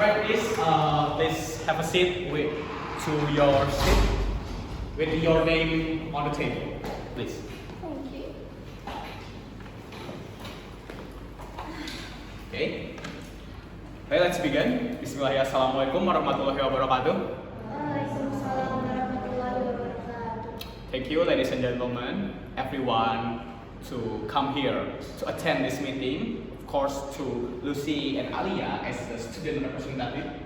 Alright, please have a seat with your name on the table, please. Thank you. Okay. Okay, let's begin. Bismillahirrahmanirrahim. Assalamualaikum warahmatullahi wabarakatuh. Waalaikumsalam warahmatullahi wabarakatuh. Thank you, ladies and gentlemen, everyone, to come here to attend this meeting. Of course, to Lucy and Alia as the student representative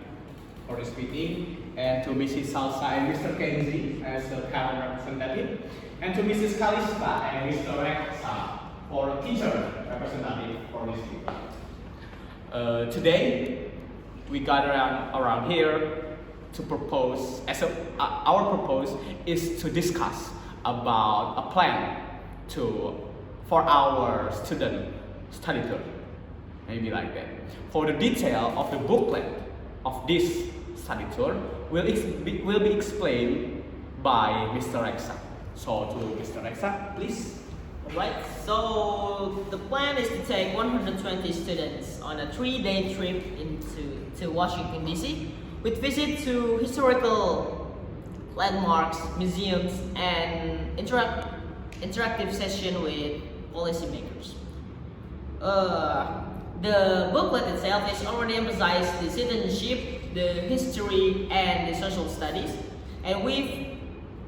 for this meeting, and to Mrs. Salsa and Mr. Kenzie as the parent representative, and to Mrs. Kalista and Mr. Reksa for teacher representative for this meeting. Today, we gather around here to propose, our proposal is to discuss about a plan for our student study tour, maybe like that. For the detail of the booklet of this study tour will be explained by Mr. Reksa. So to Mr. Reksa, please. Alright, so the plan is to take 120 students on a 3-day trip to Washington DC with visit to historical landmarks, museums, and interactive session with policymakers. The booklet itself is already emphasized the citizenship, the history, and the social studies, and we've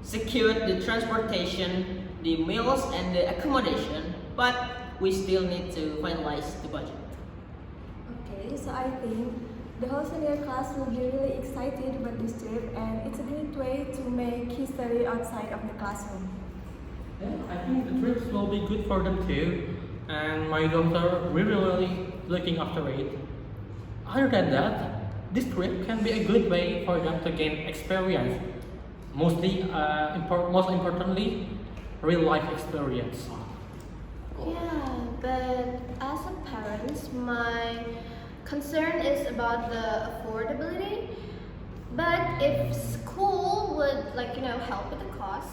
secured the transportation, the meals, and the accommodation, but we still need to finalize the budget. Okay, so I think the whole senior class will be really excited about this trip, and it's a great way to make history outside of the classroom. Yeah, I think the trips will be good for them too, and my daughter will be really looking after it. Other than that, this trip can be a good way for them to gain experience, most importantly, real life experience. Yeah, but as a parent, my concern is about the affordability. But if school would help with the cost,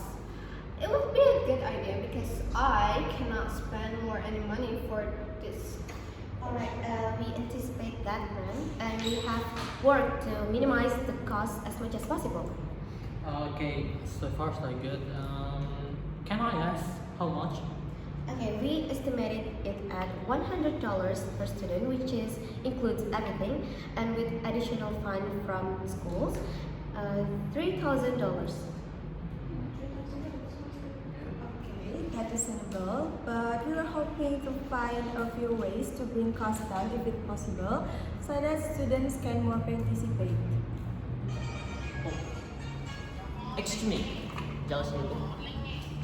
it would be a good idea because I cannot spend any money for this. Alright, we anticipate that plan and we have worked to minimize the cost as much as possible. Okay, so far so good. Can I ask how much? Okay, we estimated it at $100 per student, which includes everything, and with additional fund from schools, $3,000. Okay, that is reasonable, but we were hoping to find a few ways to bring costs down if it's possible, so that students can more participate. Excuse me, jealous dulu.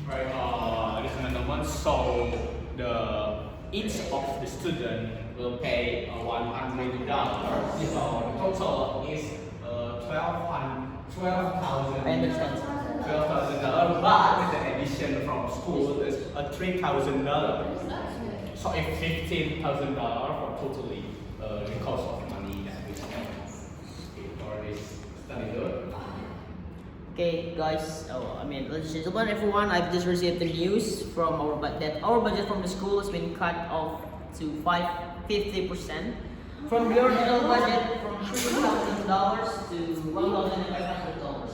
Right, ladies and gentlemen, so each of the student will pay $100. So the total is $12,000. I understand. $12,000, but with the addition from school is $3,000. So it's $15,000 for totally the cost of money that we spend for this study tour. Okay, guys. Ladies and gentlemen, everyone. I've just received the news from that our budget from the school has been cut off to 50% from the original budget from $3,000 to $1,500.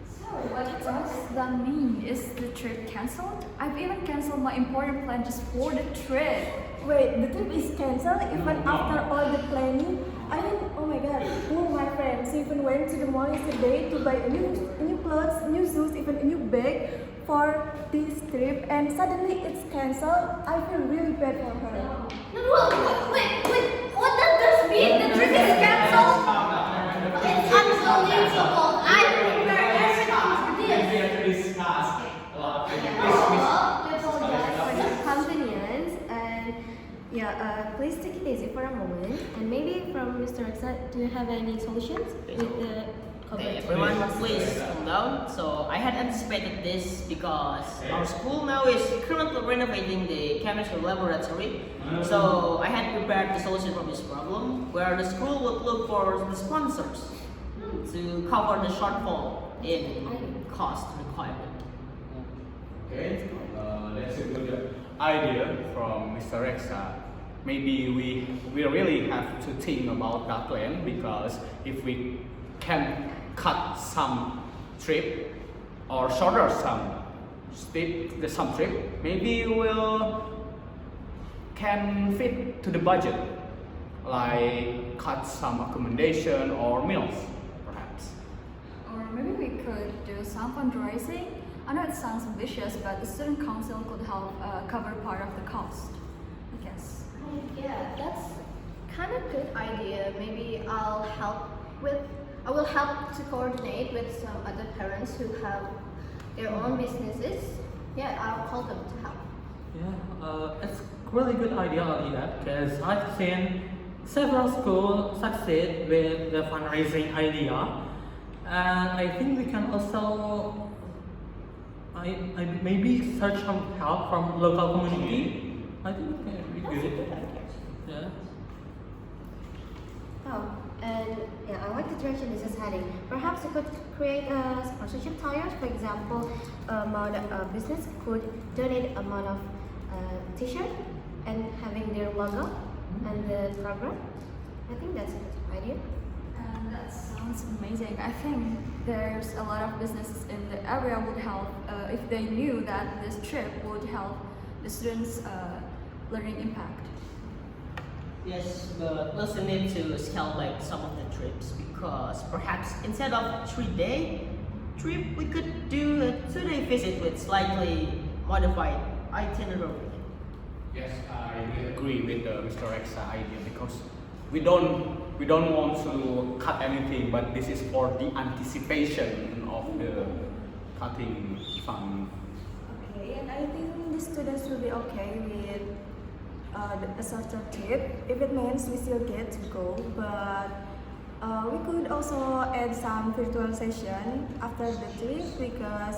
So, what does that mean? Is the trip cancelled? I've even cancelled my important plan just for the trip. Wait, the trip is cancelled even after all the planning? I mean, oh my god, one of my friends even went to the mall yesterday to buy new clothes, new shoes, even a new bag for this trip, and suddenly it's cancelled. I feel really bad for her. No, wait, what does this mean? The trip is cancelled? It's unbelievable. I prepared everything for this. Let's apologize for the inconvenience and please take it easy for a moment. And maybe from Mr. Reksa, do you have any solutions with the Okay, everyone, please calm down. So I had anticipated this because our school now is currently renovating the chemistry laboratory. So I had prepared the solution for this problem, where the school would look for the sponsors to cover the shortfall in cost requirement. Okay, that's a good idea from Mr. Reksa. maybe we really have to think about that plan, because if we can cut some trip or shorter some trip, maybe we'll can fit to the budget, like cut some accommodation or meals, perhaps. Or maybe we could do some fundraising. I know it sounds ambitious, but the student council could help cover part of the cost, I guess. Yeah, that's kind of good idea. Maybe I will help to coordinate with some other parents who have their own businesses. Yeah, I'll call them to help. Yeah, it's a really good idea, Alina, because I've seen several schools succeed with the fundraising idea, and I think we can also I maybe search some help from local community. I think it can be That's a good. good idea. Yeah. Oh, and yeah, I like the direction this is heading. Perhaps we could create a sponsorship tires. For example, a business could donate amount of t-shirt and having their logo and the program. I think that's a good idea. And that sounds amazing. I think there's a lot of businesses in the area would help if they knew that this trip would help the students' learning impact. Yes, but we also need to scale back some of the trips, because perhaps instead of 3-day trip, we could do a 2-day visit with slightly modified itinerary. Yes, I will agree with Mr. X's idea, because we don't want to cut anything, but this is for the anticipation of the cutting fund. Okay, and I think the students will be okay with a shorter trip if it means we still get to go, but we could also add some virtual session after the trip, because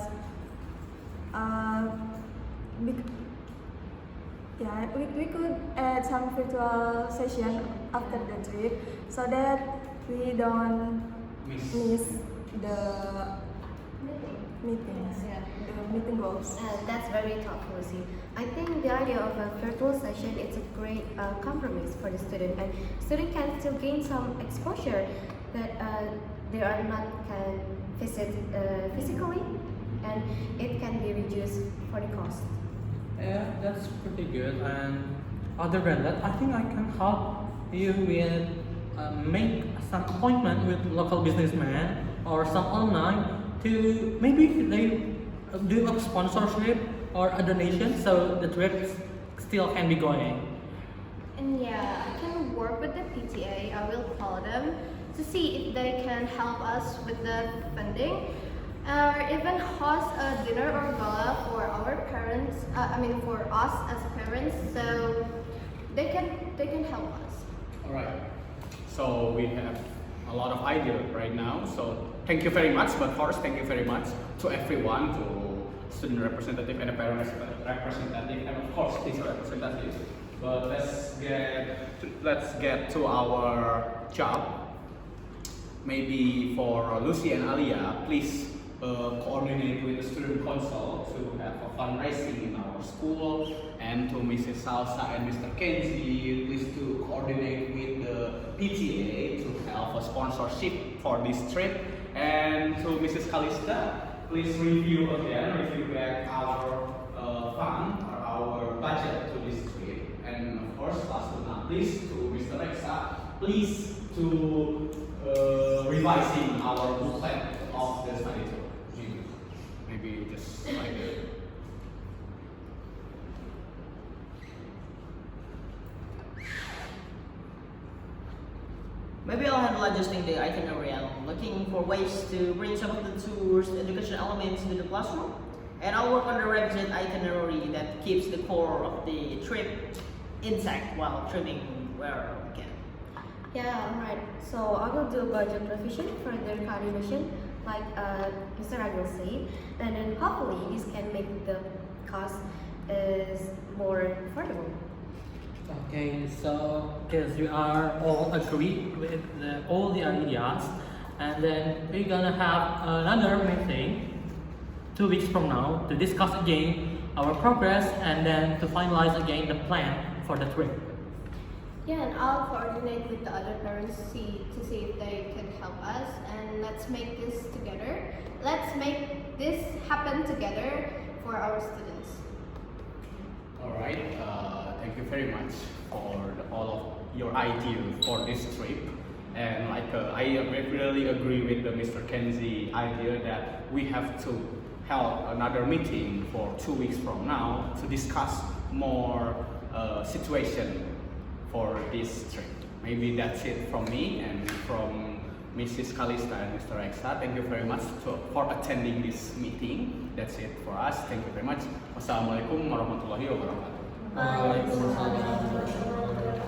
yeah, we could add some virtual session after the trip so that we don't miss the meetings, the meeting goals. And that's very thoughtful, Lucy. I think the idea of a virtual session is a great compromise for the student, and student can still gain some exposure that they are not can visit physically, and it can be reduced for the cost. Yeah, that's pretty good. And other than that, I think I can help you with make some appointment with local businessmen or some online to maybe they do a sponsorship or a donation, so the trip still can be going. And yeah, I can work with the PTA. I will call them to see if they can help us with the funding, or even host a dinner or gala for our parents. For us as parents, so they can help us. All right. So we have a lot of ideas right now. So thank you very much. But first, thank you very much to everyone, to student representative and the parents representative, and of course teacher representative. But let's get to our job. Maybe for Lucy and Alia, please coordinate with the student council to have a fundraising in our school, and to Mrs. Salsa and Mr. Kenzie, please to coordinate with the PTA to have a sponsorship for this trip, and to Mrs. Kalista, please review back our fund or our budget to this trip, and of course last but not least to Mr. Rexa, please to revising our booklet of the study tour. Maybe just like that. Maybe I'll handle adjusting the itinerary. I'm looking for ways to bring some of the tour's education elements into the classroom. And I'll work on the revisit itinerary that keeps the core of the trip intact while trimming where we can. Yeah, alright. So I will do a budget revision for their coordination, like Mr. Agil said, and then hopefully this can make the cost is more affordable. Okay, so because we are all agreed with all the ideas, and then we're gonna have another meeting 2 weeks from now to discuss again our progress and then to finalize again the plan for the trip. Yeah, and I'll coordinate with the other parents to see if they can help us, and let's make this together. Let's make this happen together for our students. All right. Thank you very much for all of your ideas for this trip. And I really agree with Mr. Kenzie idea that we have to hold another meeting for 2 weeks from now to discuss more situation for this trip. Maybe that's it from me and from Mrs. Kalista and Mr. Eksa. Thank you very much for attending this meeting. That's it for us. Thank you very much. Wassalamualaikum warahmatullahi wabarakatuh. Waalaikumsalam.